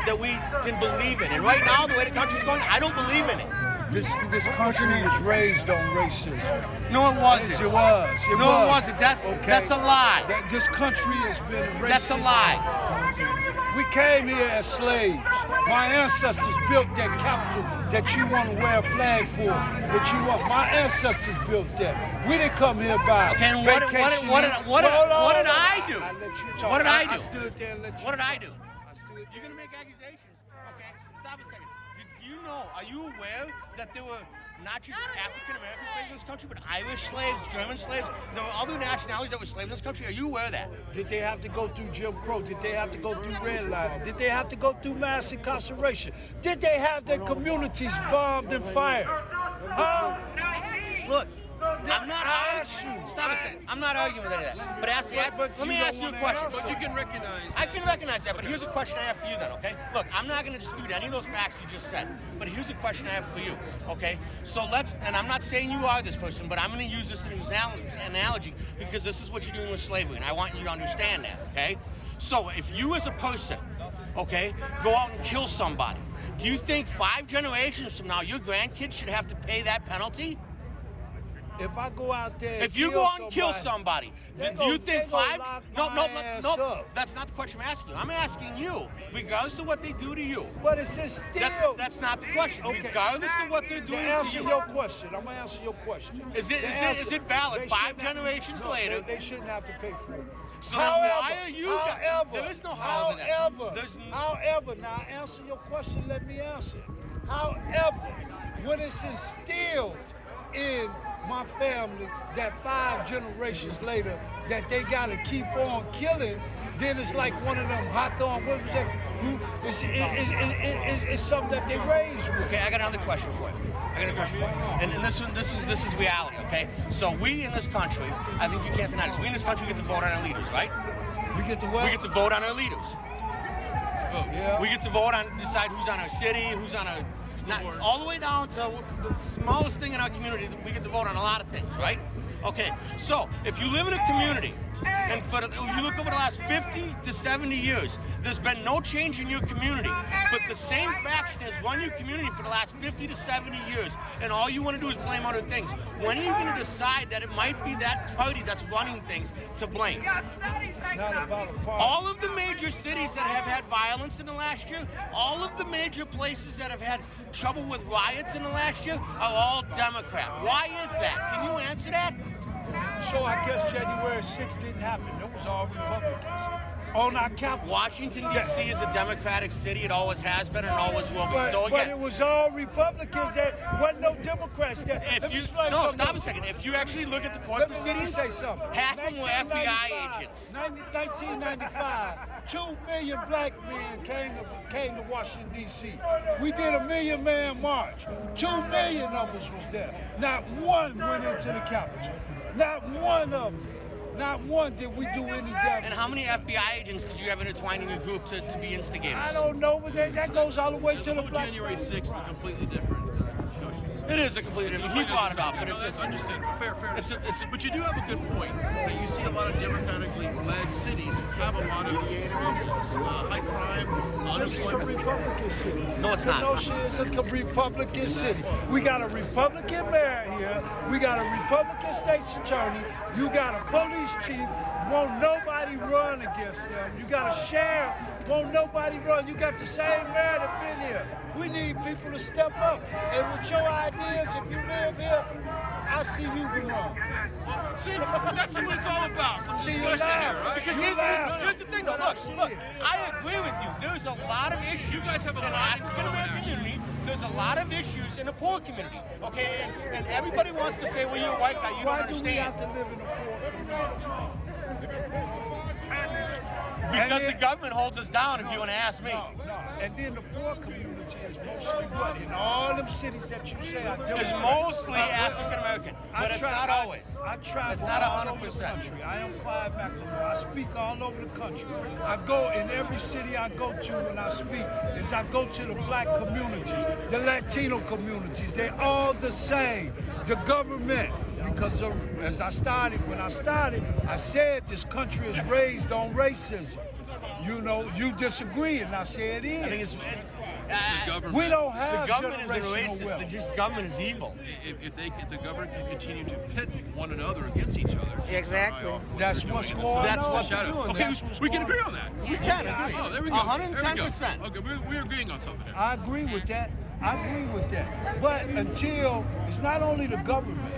that we can believe in. And right now, the way the country's going, I don't believe in it. This country was raised on racism. No, it wasn't. Yes, it was. It wasn't. That's a lie. This country has been racist. That's a lie. We came here as slaves. My ancestors built that capital that you want to wear a flag for. My ancestors built that. We didn't come here by vacation. What did I do? What did I do? I stood there and let you What did I do? talk. You're gonna make accusations. Okay, stop a second. Are you aware that there were not just African American slaves in this country, but Irish slaves, German slaves? There were other nationalities that were slaves in this country. Are you aware of that? Did they have to go through Jim Crow? Did they have to go through redlining? Did they have to go through mass incarceration? Did they have their communities bombed and fired? Huh? Look, I'm not arguing. Stop a second. I'm not arguing with any of that. But let me ask you a question. But you can recognize. I can recognize that, but here's a question I have for you then, okay? Look, I'm not going to dispute any of those facts you just said, but here's a question I have for you, okay? So and I'm not saying you are this person, but I'm going to use this as an analogy because this is what you're doing with slavery, and I want you to understand that, okay? So if you as a person, okay, go out and kill somebody, do you think 5 generations from now your grandkids should have to pay that penalty? If I go out there, if you go out and kill somebody, do you think 5? No, that's not the question I'm asking you. I'm asking you, regardless of what they do to you. But it's just still. That's not the question. Okay. Regardless of what they're doing to you. Answer your question. I'm gonna answer your question. Is it valid? 5 generations later, they shouldn't have to pay for it. So why are you? There is no however. However, now answer your question. Let me answer. However, when it's instilled in my family that 5 generations later that they gotta keep on killing, then it's like one of them hot dog. What was that? It's something that they raised with. Okay, I got another question for you. And this is reality. Okay, so we in this country, I think you can't deny this. We in this country get to vote on our leaders, right? We get to what? We get to vote on our leaders. Yeah. We get to vote on decide who's on our city, who's on our. Not all the way down to the smallest thing in our community, we get to vote on a lot of things, right? Okay, so if you live in a community, and you look over the last 50 to 70 years, there's been no change in your community, but the same faction has run your community for the last 50 to 70 years, and all you want to do is blame other things. When are you going to decide that it might be that party that's running things to blame? It's not about a party. All of the major cities that have had violence in the last year, all of the major places that have had trouble with riots in the last year are all Democrat. Why is that? Can you answer that? So I guess January 6th didn't happen. It was all Republicans. On our capital. Washington, D.C. is a Democratic city. It always has been and always will be. But it was all Republicans. There wasn't no Democrats there. Stop a second. If you actually look at the corporate cities, half of them were FBI agents. 1995, 2 million black men came to Washington, D.C. We did a 1 million man march. 2 million of us was there. Not one went into the Capitol. Not one of them. Not one did we do any damage. And how many FBI agents did you have intertwined in your group to be instigators? I don't know, but that goes all the way to the black. January 6th is a completely different discussion. It is a completely different. He brought it up, but it's understandable. Fair. But you do have a good point that you see a lot of democratically led cities have a lot of high crime, unemployment. This is a Republican city. No, it's not. Kenosha is a Republican city. We got a Republican mayor here. We got a Republican state's attorney. You got a police chief. Won't nobody run against them. You got a sheriff. Won't nobody run. You got the same mayor that been here. We need people to step up. And with your ideas, if you live here, I see you belong. See, that's what it's all about. Some discussion here, right? Because here's the thing, though. Look, I agree with you. There's a lot of issues. You guys have a in the African American community. There's a lot of issues in the poor community. Okay, and everybody wants to say, well, you're a white guy, you don't understand. Why do we have to live in a poor community? Because the government holds us down, if you want to ask me. No. And then the poor community is mostly what? In all them cities that you say are different. It's mostly African American, but it's not always. I travel it's not all over the country. I am Clive McElroy. I speak all over the country. I go in every city I go to when I speak is I go to the black communities, the Latino communities. They're all the same. The government. Because when I started, I said this country is raised on racism. You know, you disagree, and I say it I think is. it's The government. We don't the have government isn't generational racist. wealth. The government is evil. If the government can continue to pit one another against each other, keeps Exactly. our eye off what That's they're what's doing in going the on. That's what shadow. they're doing. Okay, That's what's we can going agree on. on that. We can agree. Oh, there we go. 110%. Okay, we're agreeing on something. I agree with that. I agree with that. But until it's not only the government,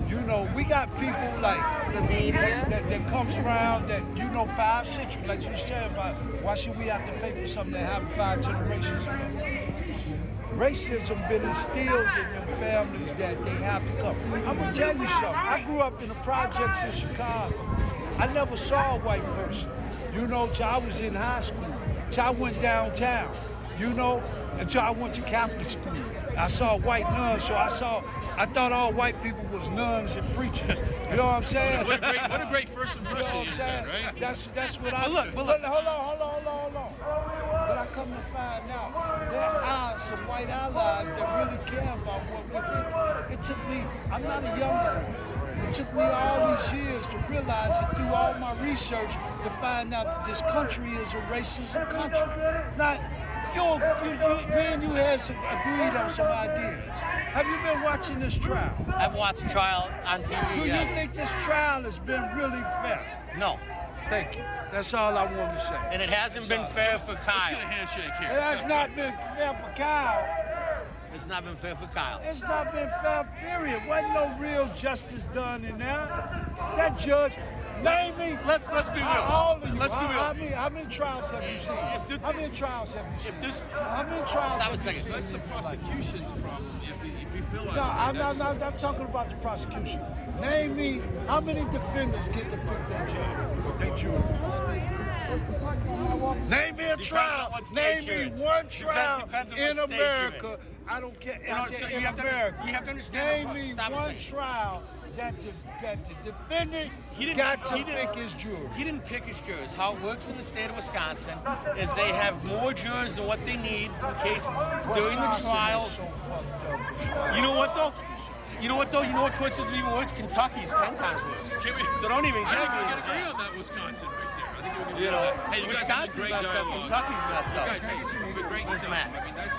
you know, we got people like The media. that comes around that, you know, 5, 6, like you said about why should we have to pay for something that happened 5 generations ago? Racism been instilled in them families that they have to come. I'm gonna tell you something. I grew up in the projects in Chicago. I never saw a white person. You know, till I was in high school. Till I went downtown. You know, until I went to Catholic school. I saw white nuns, so I thought all white people was nuns and preachers. You know what I'm saying? What a great first You know impression what I'm you saying? had, right? That's what I. But look, Hold on. But I come to find out there are some white allies that really care about what we think. It took me. I'm not a young boy. It took me all these years to realize it through all my research to find out that this country is a racism country. Not me and you had agreed on some ideas. Have you been watching this trial? I've watched the trial on TV. Do you yes. think this trial has been really fair? No. Thank you. That's all I wanted to say. And it hasn't been fair for Let's get a Kyle. handshake here. It has not been fair for Kyle. It's not been fair for Kyle. It's not been fair, period. Wasn't no real justice done in there. That judge, name me. Let's be real. All of you. Let's be real. How many trials have you seen? How many trials have you seen? How many trials Stop a have you second. seen? That's the in your life? prosecution's problem. If you feel like No, I'm talking about the prosecution. Name me how many defendants get to pick their jury. Name me a Depends trial. on what state Name you're me in. one trial Depends on in what state you're America. I don't care. know, I said so in you have to America. you have to understand. Name me Stop a one second. trial that the defendant He didn't- got to he didn't- pick his jury. He didn't pick his jurors. How it works in the state of Wisconsin is they have more jurors than what they need in case during the Wisconsin trial. is so fucked up. You know what though? You know what Court system even worse? Kentucky's 10 times worse. Can we, So don't even I get think we me. can agree on that Wisconsin right there. I think we can agree You on know, that. Hey, you guys have been Wisconsin's great messed up. dialogue. Kentucky's messed You up. guys, hey, you've been great Where's stuff. Matt? I mean, that's